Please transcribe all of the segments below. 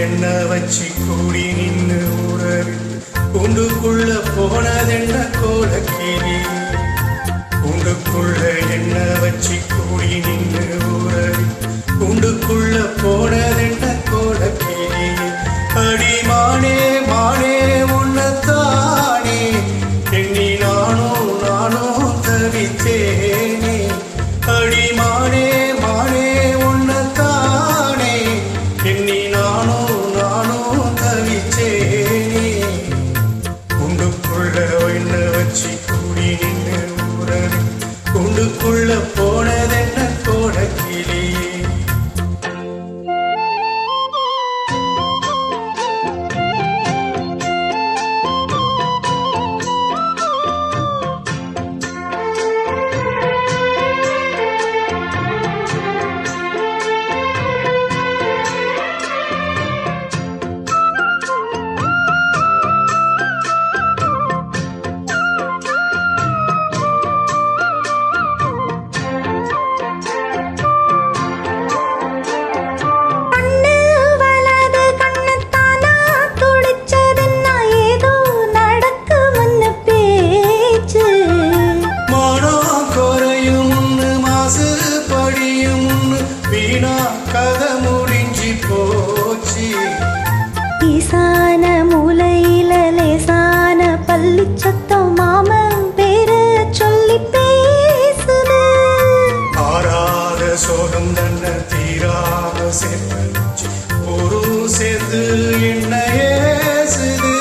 என்ன வச்சு கூடி நின்று உறவு கூண்டுக்குள்ள போனதென்ன கோலக்கிளி கூண்டுக்குள்ள என்ன வச்சு கூடி நின்று உறவு கூண்டுக்குள்ள போனதென்ன கோலக்கிளி அடி மானே மானே உன்னத்தானே எண்ணி நானும் தவித்தேனே அடி மானே மானே உன்னத்தானே எண்ணி நானும் தவித்தேனே கூண்டுக்குள்ள என்ன வச்சு கூடி நின்று உறவு கூண்டுக்குள்ள போனதென்ன கோலக்கிளி கதை முடிஞ்சி போச்சு ஈசான மூலையில லேசான பள்ளி சத்தம் மாமன் பேர சொல்லி பேசுது ஆறாத சோகம் தன்ன தீராம சேர்த்து ஒரு சேர்ந்து என்ன ஏசுது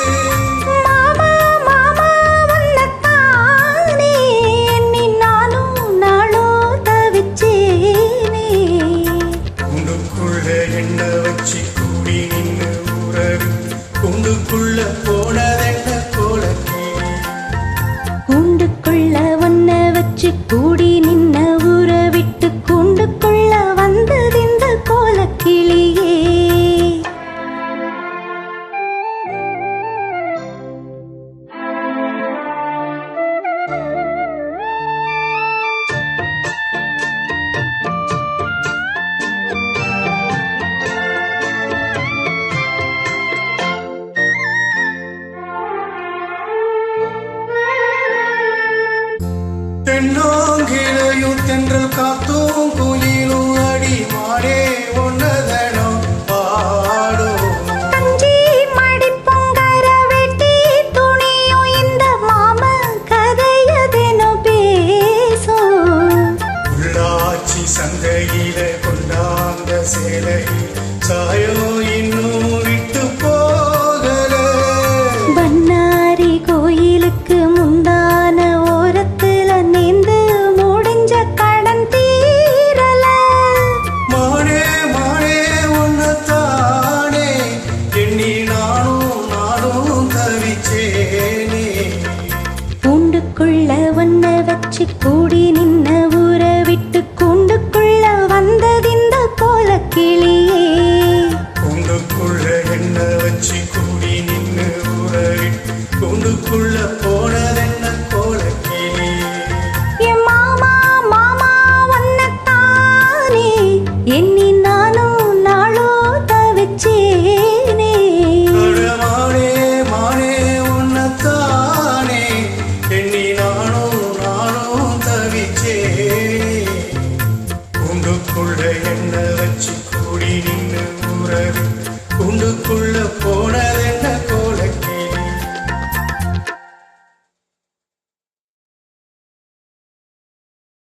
என்ன வச்சு கூடி நின்று உறவு கூண்டுக்குள்ள போனதென்ன கோலக்கிளி கூண்டுக்குள்ள ஒன்ன வச்சு கூடி நின்ன ஊற விட்டு கூண்டுக்குள்ள வந்தது இந்த கோலக்கிளியே தென்னோங்கிலையும் தென்றல் காத்தும் குயிலும் அடி மாடே ஒன்னதனம் பாடும் தஞ்சி மடி பொங்கர வெட்டி துணியும் இந்த மாம கதையதெனோ பேசும் உள்ளாட்சி சந்தையில கொண்டாந்த சேலையில் சாயோ இன்னும் விட்டு போகல பண்ணாரி கோயிலுக்கு முந்தான ஓரத்துல நேர்ந்து முடிஞ்ச கடன் தீரல மானே மானே உன்னத்தானே எண்ணி நானும் தவிச்சேனே கூண்டுக்குள்ள ஒன்ன வச்சு கூடி நின்ன ஊற விட்டு கூண்டுக்குள்ள வந்தது இந்த கோலக்கிளியே கூண்டுக்குள்ள என்ன வச்சு கூடி நின்று உறவிட்டு கூண்டுக்குள்ள போனதென்ன கோலக்கிளி என் மாமா மாமா ஒன்னத்தானே எண்ணி நாளும் தவிச்சேனே மானே மானே உன்னத்தானே எண்ணி நானும் தவிச்சேனே கூண்டுக்குள்ள என்ன வச்சு கூடி நின்று உறவு